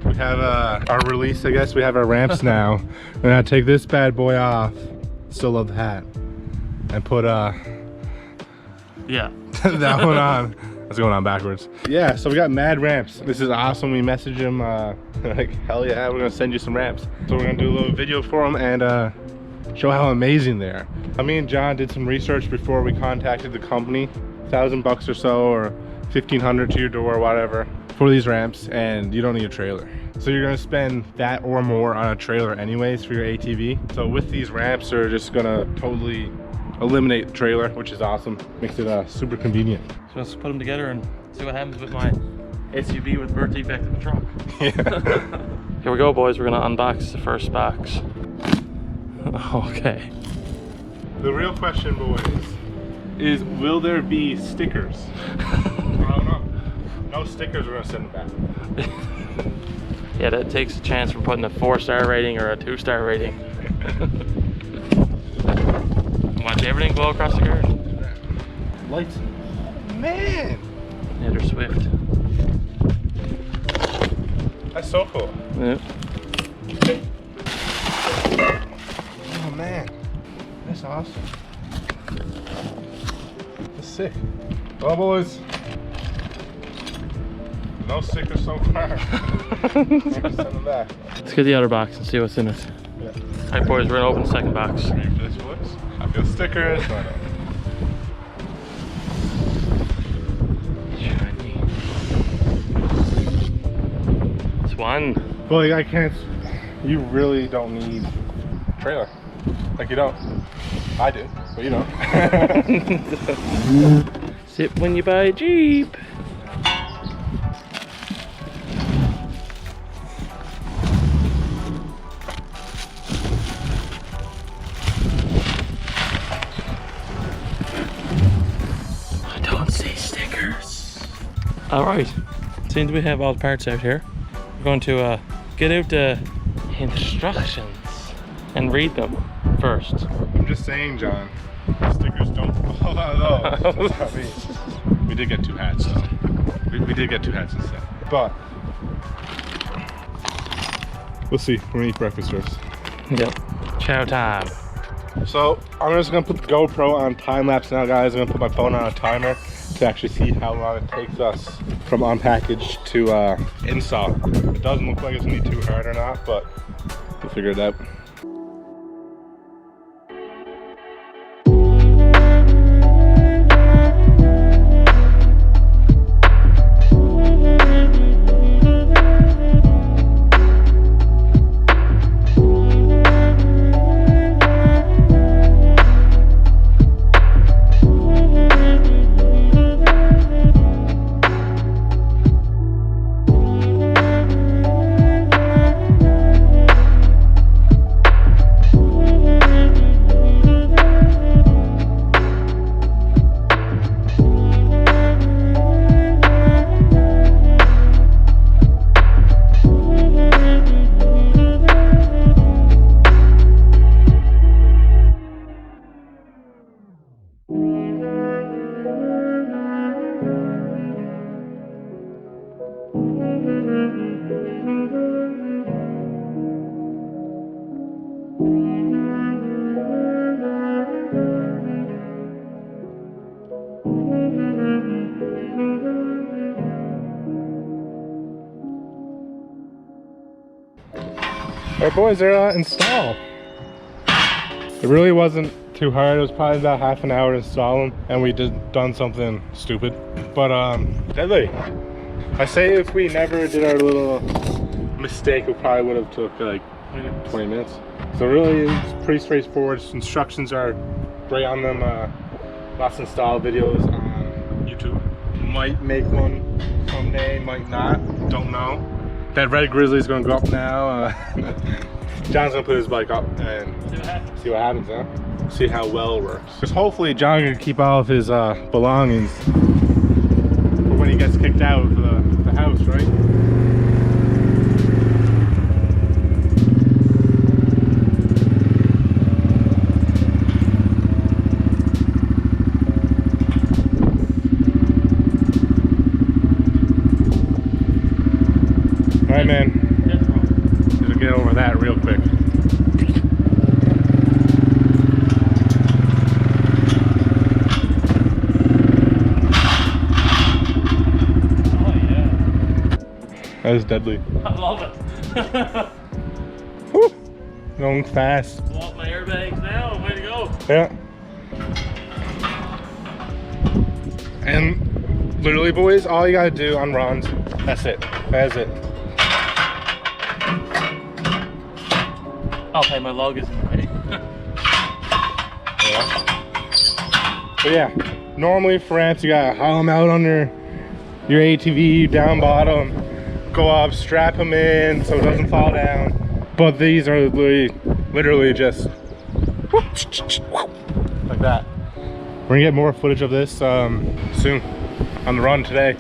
We have our release, I guess. We have our ramps now. We're gonna take this bad boy off. Still love the hat. And put yeah. that one on. That's going on backwards. Yeah, so we got mad ramps. This is awesome. We messaged him like, hell yeah, we're gonna send you some ramps. So we're gonna do a little video for him and show how amazing they are. Me and John did some research before we contacted the company. $1,000 or so, or 1,500 to your door, or whatever, for these ramps, and you don't need a trailer. So you're gonna spend that or more on a trailer anyways for your ATV. So with these ramps, they're just gonna totally eliminate the trailer, which is awesome. Makes it super convenient. So let's put them together and see what happens with my SUV with Bertie back to the truck. Yeah. Here we go, boys. We're gonna unbox the first box. Okay. The real question, boys, is will there be stickers? I don't know. No stickers, we're gonna send them back. Yeah, that takes a chance from putting a 4-star rating or a 2-star rating. Watch everything blow across the car. Lights. Man! Yeah, they're swift. That's so cool. Yeah. Oh man, that's awesome. That's sick. Well, boys, no stickers so far. Send them back. Let's get the other box and see what's in it. Yeah. Alright, boys, we're gonna open the second box. Ready for this, boys? I feel stickers. Shiny. It's one. Well, I can't. You really don't need a trailer. Like you don't. I do, but you don't. Sip when you buy a Jeep. I don't see stickers. All right, since we have all the parts out here, we're going to get out the instructions and read them first. I'm just saying, John, stickers don't fall out of those. That's what I mean. We did get 2 hats though. We did get 2 hats instead. But we'll see. We're gonna eat breakfast first. Yep. Chow time. So I'm just gonna put the GoPro on time lapse now, guys. I'm gonna put my phone on a timer to actually see how long it takes us from unpackage to install. It doesn't look like it's gonna be too hard or not, but we'll figure it out. Our boys are installed. It really wasn't too hard. It was probably about half an hour to install them, and we done something stupid. But deadly. I say if we never did our little mistake, we probably would have took like 20 minutes. So really, it's pretty straightforward. Instructions are right on them. Lots of install videos on YouTube. Might make one someday, might not. Don't know. That red Grizzly is gonna go up now. John's gonna put his bike up and see what happens, huh? See how well it works. Because hopefully John can keep all of his belongings for when he gets kicked out of the house, right? All right, man. Just get over that real quick. Oh yeah. That was deadly. I love it. Woo. Going fast. Pull off my airbags now. Way to go. Yeah. And literally, boys, all you gotta do on runs, that's it. That's it. Okay, my log isn't ready. Yeah. But yeah, normally for ramps, you gotta haul them out under your ATV, down bottom, go up, strap them in so it doesn't fall down. But these are literally just like that. We're gonna get more footage of this soon on the run today.